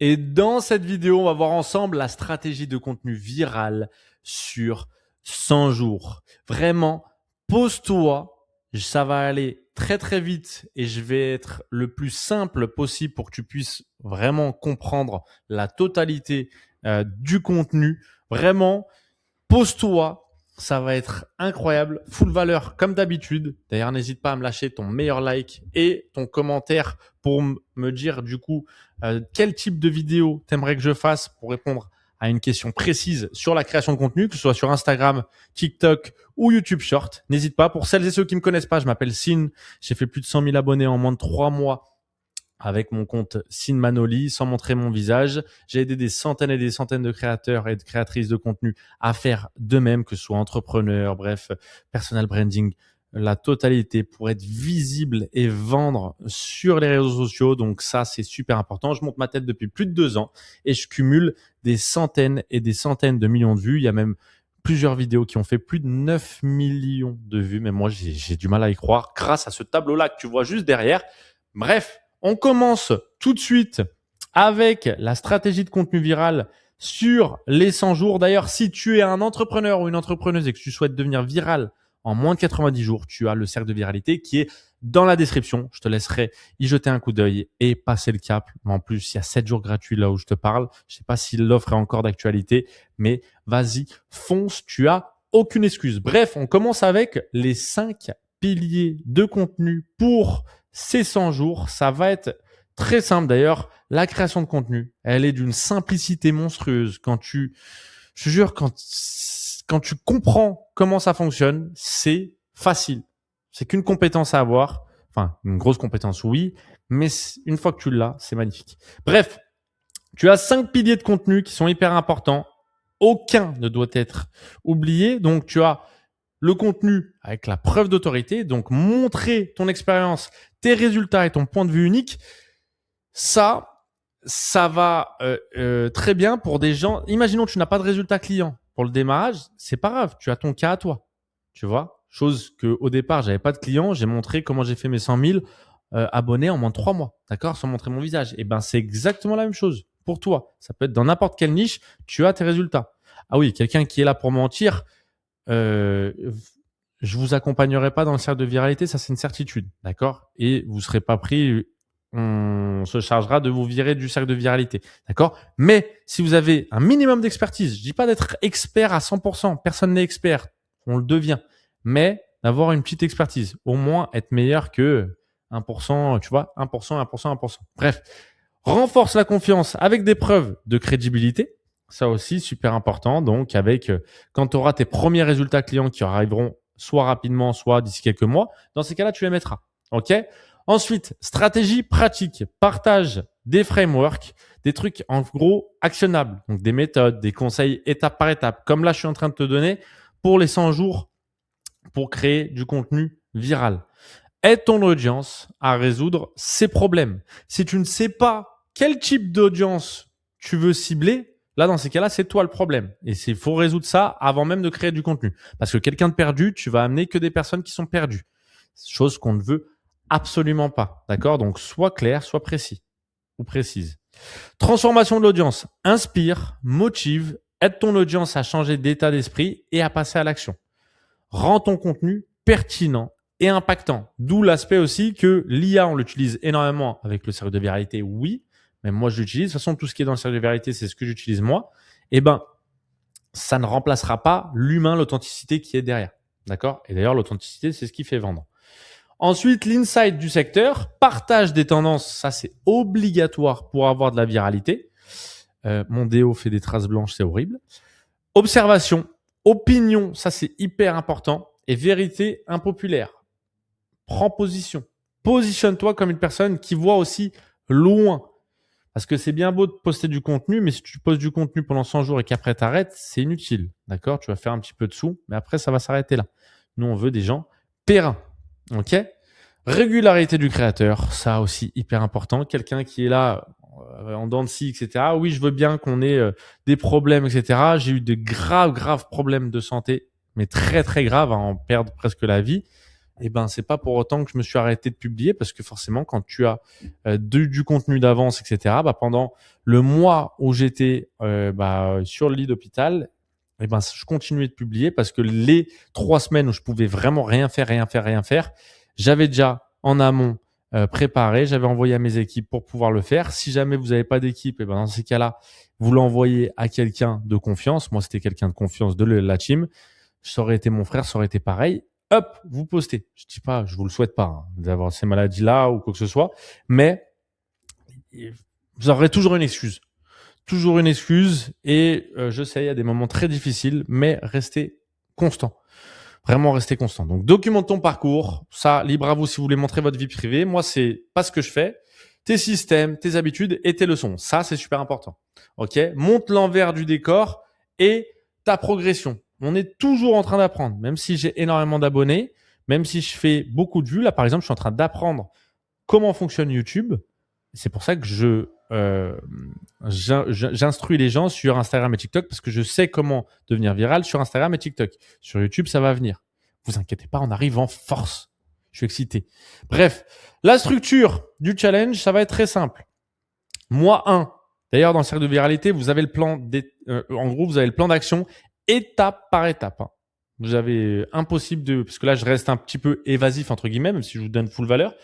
Et dans cette vidéo, on va voir ensemble la stratégie de contenu viral sur 100 jours. Vraiment, pose-toi, ça va aller très très vite et je vais être le plus simple possible pour que tu puisses vraiment comprendre la totalité du contenu. Vraiment, pose-toi, ça va être incroyable, full valeur comme d'habitude. D'ailleurs, n'hésite pas à me lâcher ton meilleur like et ton commentaire pour me dire du coup quel type de vidéo t'aimerais que je fasse pour répondre à une question précise sur la création de contenu, que ce soit sur Instagram, TikTok ou YouTube Short. N'hésite pas. Pour celles et ceux qui me connaissent pas, je m'appelle Sin. J'ai fait plus de 100 000 abonnés en moins de 3 mois avec mon compte Sin Manoli, sans montrer mon visage. J'ai aidé des centaines et des centaines de créateurs et de créatrices de contenu à faire de même, que ce soit entrepreneurs, bref, personal branding, la totalité pour être visible et vendre sur les réseaux sociaux. Donc ça, c'est super important. Je monte ma tête depuis plus de 2 ans et je cumule des centaines et des centaines de millions de vues. Il y a même plusieurs vidéos qui ont fait plus de 9 millions de vues. Mais moi, j'ai du mal à y croire grâce à ce tableau-là que tu vois juste derrière. Bref, on commence tout de suite avec la stratégie de contenu viral sur les 100 jours. D'ailleurs, si tu es un entrepreneur ou une entrepreneuse et que tu souhaites devenir viral en moins de 90 jours, tu as le cercle de viralité qui est dans la description. Je te laisserai y jeter un coup d'œil et passer le cap. En plus, il y a 7 jours gratuits là où je te parle. Je sais pas si l'offre est encore d'actualité, mais vas-y, fonce, tu as aucune excuse. Bref, on commence avec les 5 piliers de contenu pour ces 100 jours. Ça va être très simple. D'ailleurs, la création de contenu, elle est d'une simplicité monstrueuse. Je te jure, quand tu comprends comment ça fonctionne, c'est facile. C'est qu'une compétence à avoir. Enfin, une grosse compétence, oui. Mais une fois que tu l'as, c'est magnifique. Bref, tu as 5 piliers de contenu qui sont hyper importants. Aucun ne doit être oublié. Donc, tu as le contenu avec la preuve d'autorité, donc montrer ton expérience, tes résultats et ton point de vue unique. Ça va très bien pour des gens. Imaginons que tu n'as pas de résultat client pour le démarrage, c'est pas grave, tu as ton cas à toi, tu vois. Chose que au départ, j'avais pas de client, j'ai montré comment j'ai fait mes 100 000 abonnés en moins de 3 mois, d'accord, sans montrer mon visage. Et ben, c'est exactement la même chose pour toi. Ça peut être dans n'importe quelle niche, tu as tes résultats. Ah oui, quelqu'un qui est là pour mentir, euh, je vous accompagnerai pas dans le cercle de viralité, ça c'est une certitude, d'accord? Et vous serez pas pris, on se chargera de vous virer du cercle de viralité, d'accord? Mais si vous avez un minimum d'expertise, je dis pas d'être expert à 100%, personne n'est expert, on le devient, mais d'avoir une petite expertise, au moins être meilleur que 1%, tu vois, 1%, 1%, 1%. Bref, renforce la confiance avec des preuves de crédibilité. Ça aussi, super important. Donc, quand tu auras tes premiers résultats clients qui arriveront soit rapidement, soit d'ici quelques mois, dans ces cas-là, tu les mettras. OK? Ensuite, stratégie pratique. Partage des frameworks, des trucs en gros actionnables. Donc, des méthodes, des conseils étape par étape. Comme là, je suis en train de te donner pour les 100 jours pour créer du contenu viral. Aide ton audience à résoudre ses problèmes. Si tu ne sais pas quel type d'audience tu veux cibler, là, dans ces cas-là, c'est toi le problème. Et il faut résoudre ça avant même de créer du contenu. Parce que quelqu'un de perdu, tu vas amener que des personnes qui sont perdues. Chose qu'on ne veut absolument pas. D'accord? Donc, sois clair, sois précis ou précise. Transformation de l'audience. Inspire, motive, aide ton audience à changer d'état d'esprit et à passer à l'action. Rends ton contenu pertinent et impactant. D'où l'aspect aussi que l'IA, on l'utilise énormément avec le cercle de viralité, oui, mais moi je l'utilise. De toute façon, tout ce qui est dans le cercle de viralité, c'est ce que j'utilise moi. Eh ben, ça ne remplacera pas l'humain, l'authenticité qui est derrière. D'accord? Et d'ailleurs, l'authenticité, c'est ce qui fait vendre. Ensuite, l'insight du secteur, partage des tendances, ça c'est obligatoire pour avoir de la viralité. Mon déo fait des traces blanches, c'est horrible. Observation, opinion, ça c'est hyper important. Et vérité impopulaire. Prends position. Positionne-toi comme une personne qui voit aussi loin. Parce que c'est bien beau de poster du contenu, mais si tu postes du contenu pendant 100 jours et qu'après t'arrêtes, c'est inutile. D'accord? Tu vas faire un petit peu de sous, mais après ça va s'arrêter là. Nous, on veut des gens pérennes. OK? Régularité du créateur, ça aussi hyper important. Quelqu'un qui est là en dents de scie, etc. Oui, je veux bien qu'on ait des problèmes, etc. J'ai eu de graves problèmes de santé, mais très, très graves, à en perdre presque la vie. c'est pas pour autant que je me suis arrêté de publier parce que forcément, quand tu as du contenu d'avance, etc., pendant le mois où j'étais sur le lit d'hôpital, je continuais de publier parce que les 3 semaines où je pouvais vraiment rien faire, j'avais déjà en amont préparé, j'avais envoyé à mes équipes pour pouvoir le faire. Si jamais vous n'avez pas d'équipe, dans ces cas-là, vous l'envoyez à quelqu'un de confiance. Moi, c'était quelqu'un de confiance de la team. Ça aurait été mon frère, ça aurait été pareil. Hop, vous postez. Je dis pas, je vous le souhaite pas d'avoir ces maladies-là ou quoi que ce soit, mais vous aurez toujours une excuse. Toujours une excuse et je sais, il y a des moments très difficiles, mais restez constant. Vraiment rester constant. Donc, documente ton parcours. Ça, libre à vous si vous voulez montrer votre vie privée. Moi, c'est pas ce que je fais. Tes systèmes, tes habitudes et tes leçons. Ça, c'est super important. OK? Montre l'envers du décor et ta progression. On est toujours en train d'apprendre. Même si j'ai énormément d'abonnés, même si je fais beaucoup de vues. Là, par exemple, je suis en train d'apprendre comment fonctionne YouTube. C'est pour ça que j'instruis les gens sur Instagram et TikTok parce que je sais comment devenir viral sur Instagram et TikTok. Sur YouTube, ça va venir. Vous inquiétez pas, on arrive en force. Je suis excité. Bref, la structure du challenge, ça va être très simple. Mois 1. D'ailleurs, dans le cercle de viralité, vous avez le plan en gros, vous avez le plan d'action étape par étape. Vous avez impossible parce que là, je reste un petit peu évasif entre guillemets, même si je vous donne full valeur.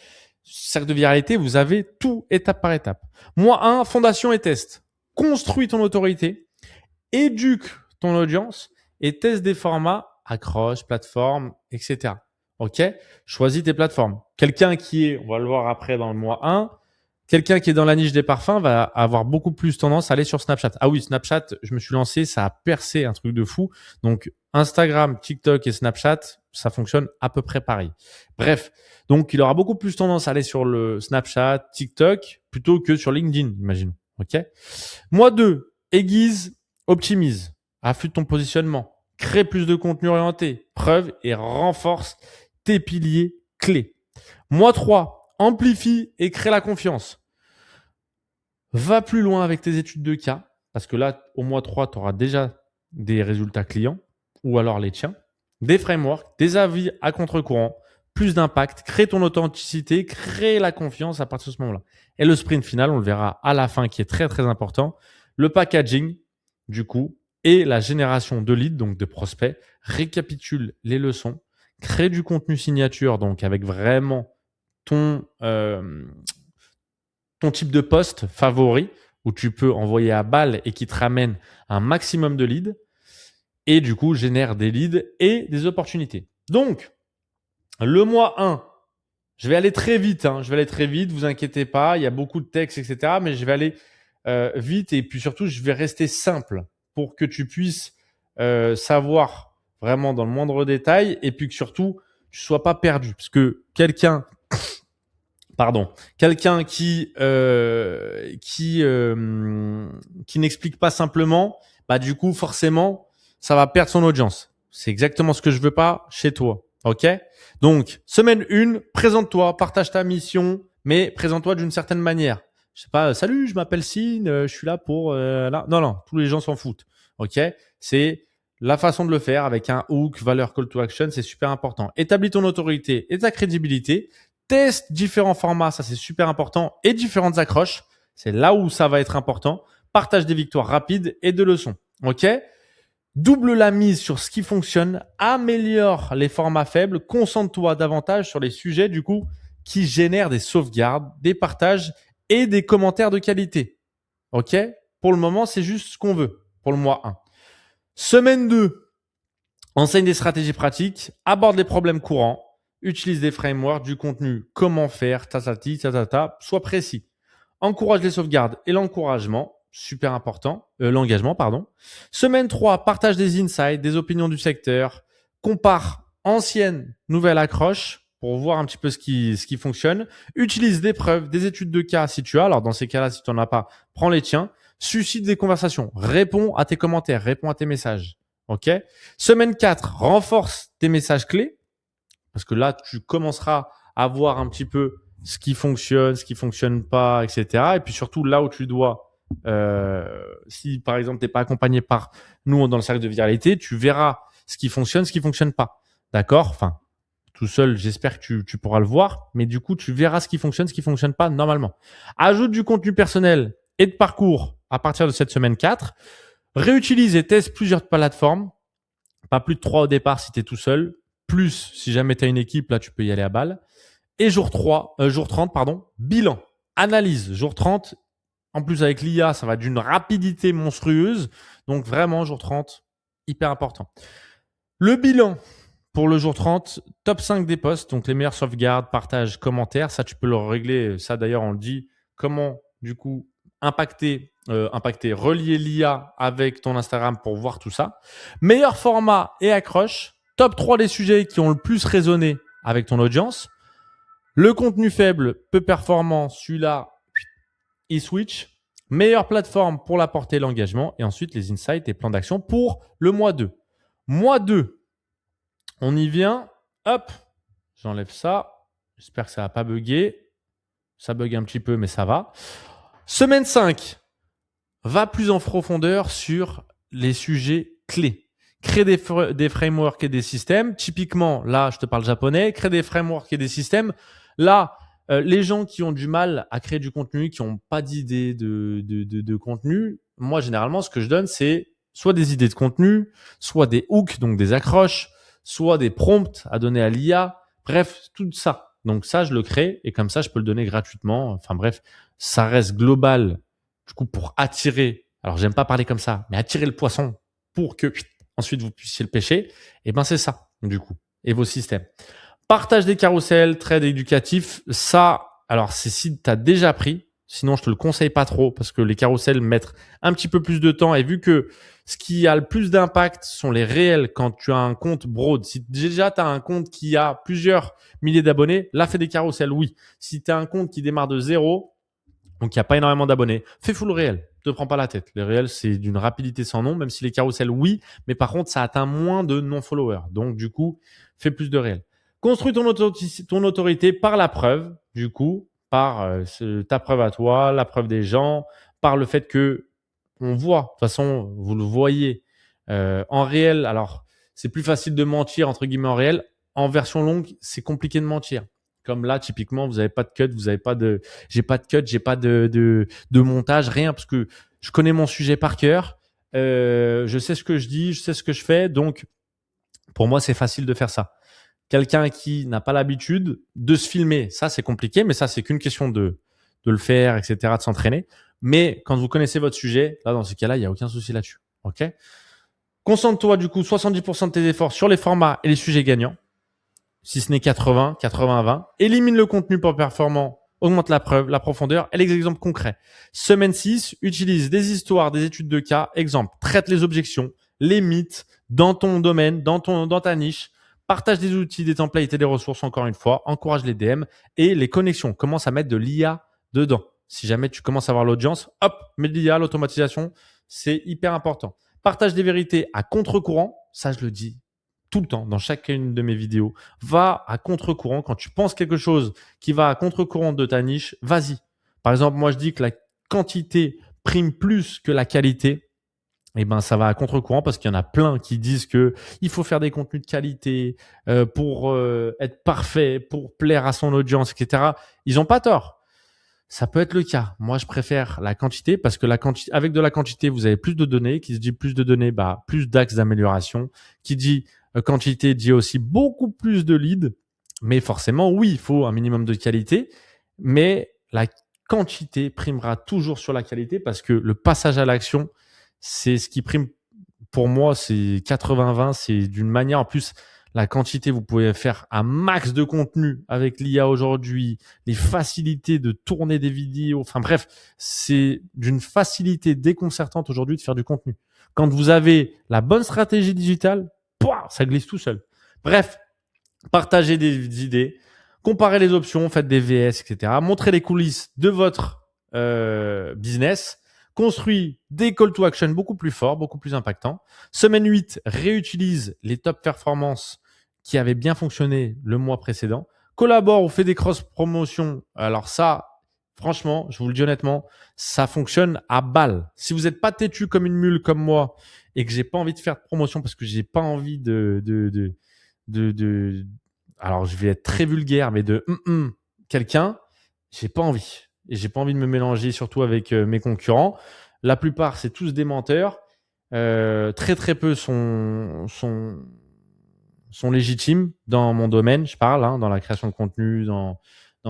Cercle de viralité, vous avez tout étape par étape. Mois 1, fondation et test. Construis ton autorité, éduque ton audience et teste des formats, accroche, plateforme, etc. OK? Choisis tes plateformes. Quelqu'un qui est, on va le voir après dans le mois 1, quelqu'un qui est dans la niche des parfums va avoir beaucoup plus tendance à aller sur Snapchat. Ah oui, Snapchat, je me suis lancé, ça a percé un truc de fou. Donc, Instagram, TikTok et Snapchat, ça fonctionne à peu près pareil. Bref, donc il aura beaucoup plus tendance à aller sur le Snapchat, TikTok, plutôt que sur LinkedIn, imagine. OK? Mois 2, aiguise, optimise, affûte ton positionnement, crée plus de contenu orienté, preuve et renforce tes piliers clés. Mois 3, amplifie et crée la confiance. Va plus loin avec tes études de cas, parce que là, au mois 3, tu auras déjà des résultats clients, ou alors les tiens, des frameworks, des avis à contre-courant, plus d'impact, crée ton authenticité, crée la confiance à partir de ce moment-là. Et le sprint final, on le verra à la fin, qui est très, très important. Le packaging, du coup, et la génération de leads, donc de prospects, récapitule les leçons, crée du contenu signature, donc avec vraiment ton type de poste favori où tu peux envoyer à balle et qui te ramène un maximum de leads et du coup génère des leads et des opportunités. Donc, le mois 1, je vais aller très vite. Je vais aller très vite, vous inquiétez pas. Il y a beaucoup de textes, etc. Mais je vais aller vite et puis surtout, je vais rester simple pour que tu puisses savoir vraiment dans le moindre détail et puis que surtout, tu sois pas perdu. Parce que quelqu'un qui n'explique pas simplement, du coup forcément ça va perdre son audience. C'est exactement ce que je veux pas chez toi. OK? Donc, semaine 1, présente-toi, partage ta mission, mais présente-toi d'une certaine manière. Je sais pas, salut, je m'appelle Sine, je suis là pour là. Non, tous les gens s'en foutent. OK? C'est la façon de le faire avec un hook, valeur, call to action, c'est super important. Établis ton autorité et ta crédibilité. Teste différents formats, ça c'est super important, et différentes accroches. C'est là où ça va être important. Partage des victoires rapides et de leçons. OK? Double la mise sur ce qui fonctionne, améliore les formats faibles, concentre-toi davantage sur les sujets du coup qui génèrent des sauvegardes, des partages et des commentaires de qualité. OK? Pour le moment, c'est juste ce qu'on veut pour le mois 1. Semaine 2, enseigne des stratégies pratiques, aborde les problèmes courants, utilise des frameworks, du contenu, comment faire, sois précis. Encourage les sauvegardes et l'engagement, super important, l'engagement, pardon. Semaine 3, partage des insights, des opinions du secteur, compare ancienne, nouvelle accroche pour voir un petit peu ce qui fonctionne. Utilise des preuves, des études de cas si tu as. Alors dans ces cas-là, si tu n'en as pas, prends les tiens. Suscite des conversations, réponds à tes commentaires, réponds à tes messages. OK? Semaine 4, renforce tes messages clés. Parce que là, tu commenceras à voir un petit peu ce qui fonctionne pas, etc. Et puis surtout, là où tu dois, si par exemple, t'es pas accompagné par nous dans le cercle de viralité, tu verras ce qui fonctionne pas. D'accord? Enfin, tout seul, j'espère que tu pourras le voir. Mais du coup, tu verras ce qui fonctionne pas normalement. Ajoute du contenu personnel et de parcours à partir de cette semaine 4. Réutilise et teste plusieurs plateformes. Pas plus de 3 au départ si tu es tout seul. Plus, si jamais tu as une équipe, là, tu peux y aller à balle. Et jour 30, bilan. Analyse. Jour 30, en plus avec l'IA, ça va d'une rapidité monstrueuse. Donc vraiment, jour 30, hyper important. Le bilan pour le jour 30, top 5 des posts, donc les meilleures sauvegardes, partages, commentaires. Ça, tu peux le régler. Ça, d'ailleurs, on le dit. Comment, du coup, relier l'IA avec ton Instagram pour voir tout ça. Meilleur format et accroche. Top 3 des sujets qui ont le plus résonné avec ton audience. Le contenu faible, peu performant, celui-là, il switch. Meilleure plateforme pour la portée et l'engagement. Et ensuite, les insights et plans d'action pour le mois 2. Mois 2, on y vient. Hop, j'enlève ça. J'espère que ça va pas bugger. Ça bug un petit peu, mais ça va. Semaine 5, va plus en profondeur sur les sujets clés. Crée des frameworks et des systèmes. Typiquement, là, je te parle japonais. Crée des frameworks et des systèmes. Là, les gens qui ont du mal à créer du contenu, qui n'ont pas d'idée de contenu, moi, généralement, ce que je donne, c'est soit des idées de contenu, soit des hooks, donc des accroches, soit des prompts à donner à l'IA. Bref, tout ça. Donc ça, je le crée et comme ça, je peux le donner gratuitement. Enfin bref, ça reste global. Du coup, pour attirer, alors j'aime pas parler comme ça, mais attirer le poisson pour que ensuite vous puissiez le pêcher, et ben c'est ça, du coup, et vos systèmes. Partage des carousels, trade éducatif, ça, alors c'est si tu as déjà pris, sinon je te le conseille pas trop parce que les carousels mettent un petit peu plus de temps et vu que ce qui a le plus d'impact sont les réels quand tu as un compte broad. Si déjà tu as un compte qui a plusieurs milliers d'abonnés, là fais des carousels, oui. Si tu as un compte qui démarre de zéro, donc il n'y a pas énormément d'abonnés, fais full réel. Ne te prends pas la tête. Les réels, c'est d'une rapidité sans nom, même si les carousels, oui, mais par contre, ça atteint moins de non-followers. Donc, du coup, fais plus de réels. Construis ton autorité par la preuve, du coup, par ta preuve à toi, la preuve des gens, par le fait que on voit, de toute façon, vous le voyez en réel. Alors, c'est plus facile de mentir, entre guillemets, en réel. En version longue, c'est compliqué de mentir. Comme là, typiquement, vous n'avez pas de cut, vous n'avez pas de, j'ai pas de cut, j'ai pas de montage, rien, parce que je connais mon sujet par cœur. Je sais ce que je dis, je sais ce que je fais. Donc, pour moi, c'est facile de faire ça. Quelqu'un qui n'a pas l'habitude de se filmer, ça, c'est compliqué, mais ça, c'est qu'une question de le faire, etc., de s'entraîner. Mais quand vous connaissez votre sujet, là, dans ce cas-là, il n'y a aucun souci là-dessus. OK? Concentre-toi, du coup, 70% de tes efforts sur les formats et les sujets gagnants. Si ce n'est 80, 80-20. Élimine le contenu pas performant, augmente la preuve, la profondeur et les exemples concrets. Semaine 6, utilise des histoires, des études de cas. Exemple, traite les objections, les mythes dans ton domaine, dans ta niche. Partage des outils, des templates et des ressources, encore une fois. Encourage les DM et les connexions. Commence à mettre de l'IA dedans. Si jamais tu commences à avoir l'audience, hop, mets de l'IA, l'automatisation. C'est hyper important. Partage des vérités à contre-courant. Ça, je le dis tout le temps, dans chacune de mes vidéos. Va à contre-courant. Quand tu penses quelque chose qui va à contre-courant de ta niche, vas-y. Par exemple, moi, je dis que la quantité prime plus que la qualité. Eh ben, ça va à contre-courant parce qu'il y en a plein qui disent que il faut faire des contenus de qualité pour être parfait, pour plaire à son audience, etc. Ils n'ont pas tort. Ça peut être le cas. Moi, je préfère la quantité parce que avec de la quantité, vous avez plus de données. Qui se dit plus de données, bah, plus d'axes d'amélioration. Qui dit quantité dit aussi beaucoup plus de leads. Mais forcément, oui, il faut un minimum de qualité. Mais la quantité primera toujours sur la qualité parce que le passage à l'action, c'est ce qui prime pour moi, c'est 80-20. C'est d'une manière, en plus, la quantité, vous pouvez faire un max de contenu avec l'IA aujourd'hui, les facilités de tourner des vidéos. Enfin bref, c'est d'une facilité déconcertante aujourd'hui de faire du contenu. Quand vous avez la bonne stratégie digitale, ça glisse tout seul. Bref, partagez des idées, comparez les options, faites des VS, etc. Montrez les coulisses de votre business. Construit des call to action beaucoup plus forts, beaucoup plus impactants. Semaine 8, réutilise les top performances qui avaient bien fonctionné le mois précédent. Collabore ou fait des cross-promotions. Alors ça, franchement, je vous le dis honnêtement, ça fonctionne à balle. Si vous n'êtes pas têtu comme une mule comme moi et que j'ai pas envie de faire de promotion parce que j'ai pas envie de alors je vais être très vulgaire, mais de quelqu'un, j'ai pas envie. Et j'ai pas envie de me mélanger, surtout avec mes concurrents. La plupart, c'est tous des menteurs. Très très peu sont légitimes dans mon domaine, je parle, hein, dans la création de contenu, dans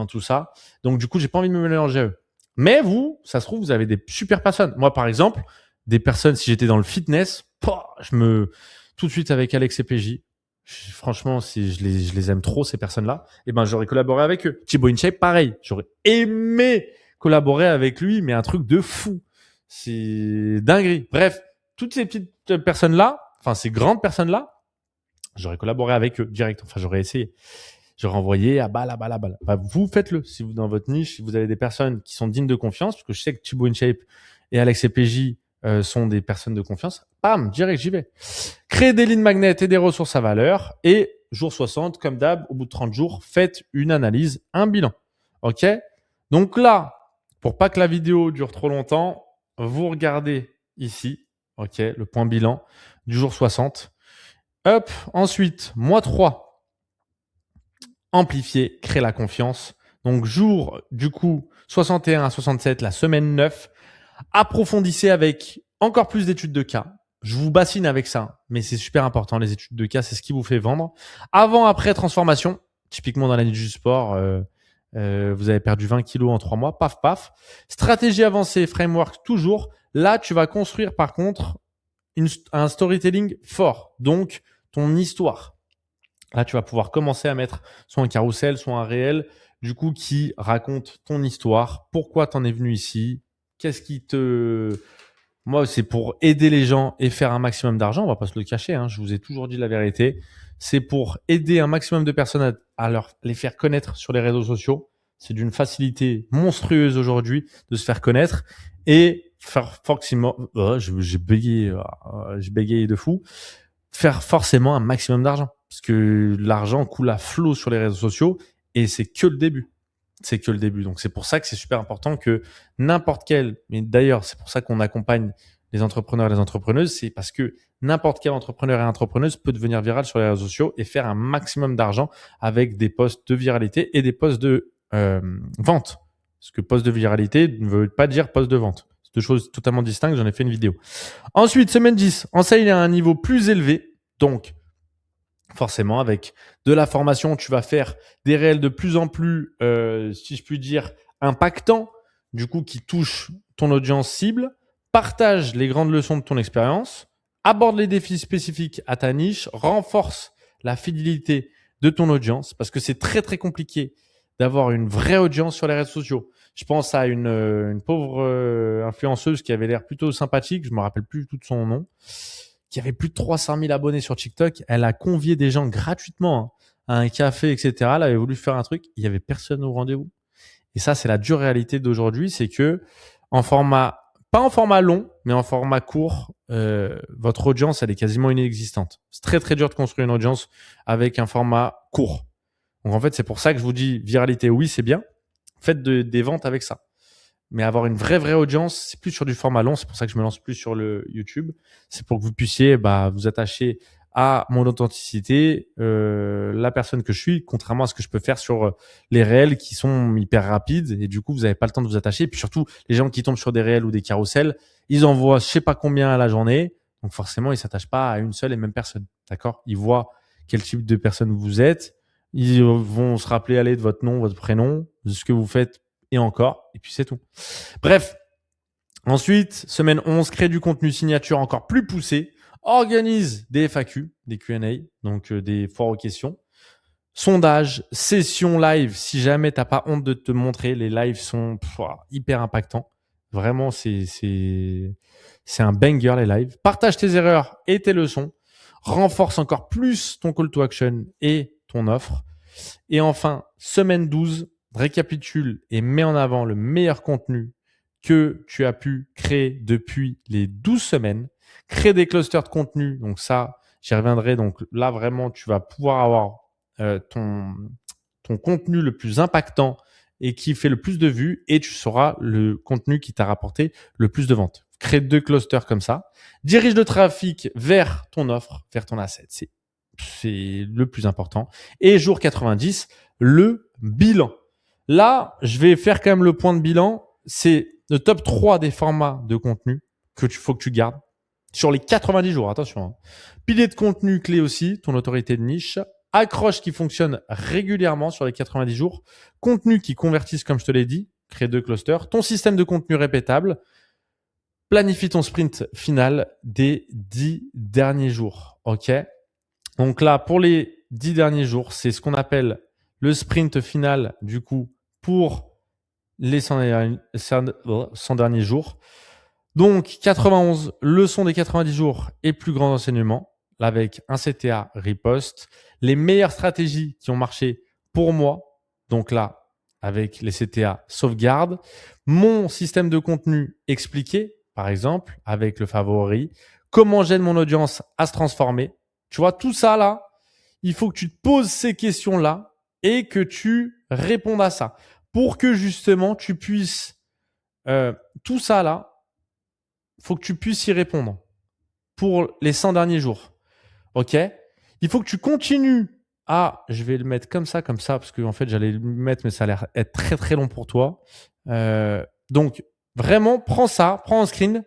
tout ça. Donc du coup, j'ai pas envie de me mélanger à eux. Mais vous, ça se trouve, vous avez des super personnes. Moi, par exemple, des personnes, si j'étais dans le fitness, tout de suite avec Alex et PJ. Franchement, si je les aime trop, ces personnes-là, eh ben, j'aurais collaboré avec eux. Thibaut InShape, pareil. J'aurais aimé collaborer avec lui, mais un truc de fou. C'est dinguerie. Bref, toutes ces petites personnes-là, enfin, ces grandes personnes-là, j'aurais collaboré avec eux direct. Enfin, j'aurais essayé. J'aurais envoyé à balle, à balle, à balle. Bah, vous faites-le. Si vous, dans votre niche, si vous avez des personnes qui sont dignes de confiance, parce que je sais que Thibaut InShape et Alex et PJ sont des personnes de confiance, bam, direct, j'y vais. Créer des lignes magnètes et des ressources à valeur. Et jour 60, comme d'hab, au bout de 30 jours, faites une analyse, un bilan. OK? Donc là, pour pas que la vidéo dure trop longtemps, vous regardez ici, OK, le point bilan du jour 60. Hop, ensuite, mois 3, amplifier, créer la confiance. Donc jour, du coup, 61 à 67, la semaine 9, approfondissez avec encore plus d'études de cas. Je vous bassine avec ça, mais c'est super important. Les études de cas, c'est ce qui vous fait vendre. Avant, après, transformation. Typiquement dans la niche du sport, vous avez perdu 20 kilos en 3 mois. Paf, paf. Stratégie avancée, framework, toujours. Là, tu vas construire, par contre, un storytelling fort. Donc, ton histoire. Là, tu vas pouvoir commencer à mettre soit un carrousel, soit un réel, du coup, qui raconte ton histoire. Pourquoi tu en es venu ici? Qu'est-ce qui te... Moi, c'est pour aider les gens et faire un maximum d'argent. On va pas se le cacher, hein. Je vous ai toujours dit la vérité. C'est pour aider un maximum de personnes à les faire connaître sur les réseaux sociaux. C'est d'une facilité monstrueuse aujourd'hui de se faire connaître et faire forcément... j'ai bégayé de fou. Faire forcément un maximum d'argent. Parce que l'argent coule à flot sur les réseaux sociaux et c'est que le début. C'est que le début. Donc, c'est pour ça que c'est super important que n'importe quel, mais d'ailleurs, c'est pour ça qu'on accompagne les entrepreneurs et les entrepreneuses, c'est parce que n'importe quel entrepreneur et entrepreneuse peut devenir viral sur les réseaux sociaux et faire un maximum d'argent avec des posts de viralité et des posts de vente. Parce que post de viralité ne veut pas dire post de vente. C'est deux choses totalement distinctes. J'en ai fait une vidéo. Ensuite, semaine 10, enseigne à un niveau plus élevé. Donc, forcément, avec de la formation, tu vas faire des réels de plus en plus, si je puis dire, impactants, du coup, qui touchent ton audience cible. Partage les grandes leçons de ton expérience. Aborde les défis spécifiques à ta niche. Renforce la fidélité de ton audience parce que c'est très, très compliqué d'avoir une vraie audience sur les réseaux sociaux. Je pense à une pauvre influenceuse qui avait l'air plutôt sympathique. Je me rappelle plus tout de son nom, qui avait plus de 300 000 abonnés sur TikTok. Elle a convié des gens gratuitement à un café, etc. Elle avait voulu faire un truc. Il y avait personne au rendez-vous. Et ça, c'est la dure réalité d'aujourd'hui. C'est que pas en format long, mais en format court, votre audience, elle est quasiment inexistante. C'est très, très dur de construire une audience avec un format court. Donc, en fait, c'est pour ça que je vous dis viralité, oui, c'est bien. Faites des ventes avec ça. Mais avoir une vraie audience, c'est plus sur du format long. C'est pour ça que je me lance plus sur le YouTube. C'est pour que vous puissiez vous attacher à mon authenticité, la personne que je suis, contrairement à ce que je peux faire sur les réels qui sont hyper rapides. Et du coup, vous n'avez pas le temps de vous attacher. Et puis surtout, les gens qui tombent sur des réels ou des carousels, ils envoient je sais pas combien à la journée. Donc forcément, ils s'attachent pas à une seule et même personne. D'accord? Ils voient quel type de personne vous êtes. Ils vont se rappeler de votre nom, votre prénom, de ce que vous faites et encore. Et puis c'est tout. Bref. Ensuite, semaine 11, crée du contenu signature encore plus poussé. Organise des FAQ, des Q&A, donc des foires aux questions. Sondage, session live. Si jamais t'as pas honte de te montrer, les lives sont hyper impactants. Vraiment, c'est un banger les lives. Partage tes erreurs et tes leçons. Renforce encore plus ton call to action et ton offre. Et enfin, semaine 12, récapitule et mets en avant le meilleur contenu que tu as pu créer depuis les 12 semaines. Crée des clusters de contenu. Donc ça, j'y reviendrai. Donc là, vraiment, tu vas pouvoir avoir ton contenu le plus impactant et qui fait le plus de vues et tu sauras le contenu qui t'a rapporté le plus de ventes. Crée 2 clusters comme ça. Dirige le trafic vers ton offre, vers ton asset. C'est c'est le plus important. Et jour 90, le bilan. Là, je vais faire quand même le point de bilan. C'est le top 3 des formats de contenu faut que tu gardes sur les 90 jours. Attention, hein. Pilier de contenu clé aussi, ton autorité de niche. Accroche qui fonctionne régulièrement sur les 90 jours. Contenu qui convertisse, comme je te l'ai dit. Crée 2 clusters. Ton système de contenu répétable. Planifie ton sprint final des 10 derniers jours. OK? Donc là, pour les 10 derniers jours, c'est ce qu'on appelle le sprint final, du coup, pour les 100 derniers jours. Donc, 91, leçon des 90 jours et plus grand enseignement, là, avec un CTA riposte. Les meilleures stratégies qui ont marché pour moi, donc là, avec les CTA sauvegarde. Mon système de contenu expliqué, par exemple, avec le favori. Comment j'aide mon audience à se transformer. Tu vois, tout ça là, il faut que tu te poses ces questions-là et que tu répondes à ça pour que justement tu puisses tout ça là, faut que tu puisses y répondre pour les 100 derniers jours. OK? Il faut que tu continues à, je vais le mettre comme ça, parce que en fait j'allais le mettre, mais ça a l'air être très très long pour toi. Donc vraiment, prends ça, prends un screen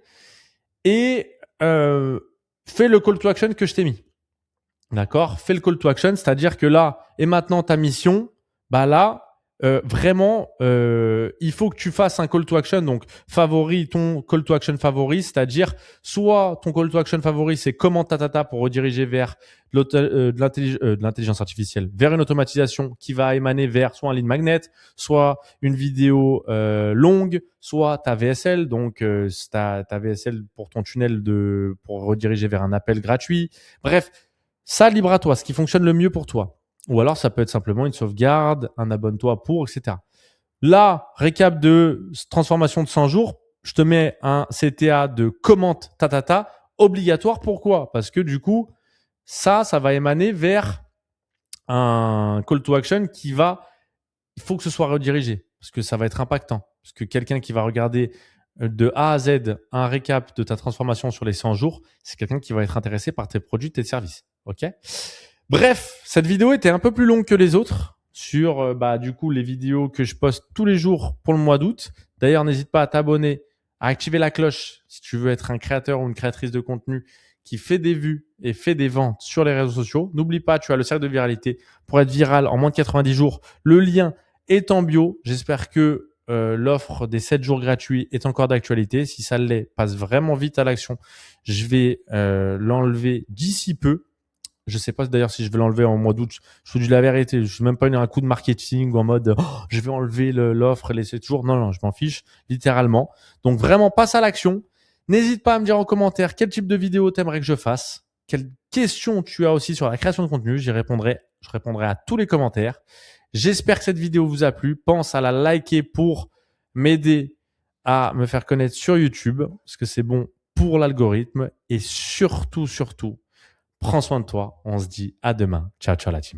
et fais le call to action que je t'ai mis. D'accord? Fais le call to action, c'est-à-dire que là et maintenant ta mission, bah là, vraiment, il faut que tu fasses un call to action. Donc, ton call to action favori, c'est-à-dire soit ton call to action favori, c'est comment pour rediriger vers de l'intelligence artificielle, vers une automatisation qui va émaner vers soit un lead magnet, soit une vidéo longue, soit ta VSL, donc ta VSL pour ton tunnel pour rediriger vers un appel gratuit. Bref, ça, libre à toi, ce qui fonctionne le mieux pour toi. Ou alors, ça peut être simplement une sauvegarde, un abonne-toi pour, etc. Là, récap de transformation de 100 jours, je te mets un CTA de commente obligatoire. Pourquoi? Parce que du coup, ça va émaner vers un call to action il faut que ce soit redirigé parce que ça va être impactant. Parce que quelqu'un qui va regarder de A à Z un récap de ta transformation sur les 100 jours, c'est quelqu'un qui va être intéressé par tes produits, tes services. OK? Bref, cette vidéo était un peu plus longue que les autres sur du coup les vidéos que je poste tous les jours pour le mois d'août. D'ailleurs, n'hésite pas à t'abonner, à activer la cloche si tu veux être un créateur ou une créatrice de contenu qui fait des vues et fait des ventes sur les réseaux sociaux. N'oublie pas, tu as le cercle de viralité pour être viral en moins de 90 jours. Le lien est en bio. J'espère que l'offre des 7 jours gratuits est encore d'actualité. Si ça l'est, passe vraiment vite à l'action. Je vais l'enlever d'ici peu. Je sais pas d'ailleurs si je vais l'enlever en mois d'août. Je vous dis la vérité. Je suis même pas un coup de marketing en mode je vais enlever l'offre, les 7 jours. Non, je m'en fiche littéralement. Donc vraiment, passe à l'action. N'hésite pas à me dire en commentaire quel type de vidéo t'aimerais que je fasse. Quelles questions tu as aussi sur la création de contenu. Je répondrai à tous les commentaires. J'espère que cette vidéo vous a plu. Pense à la liker pour m'aider à me faire connaître sur YouTube parce que c'est bon pour l'algorithme. Et surtout, prends soin de toi. On se dit à demain. Ciao, ciao la team.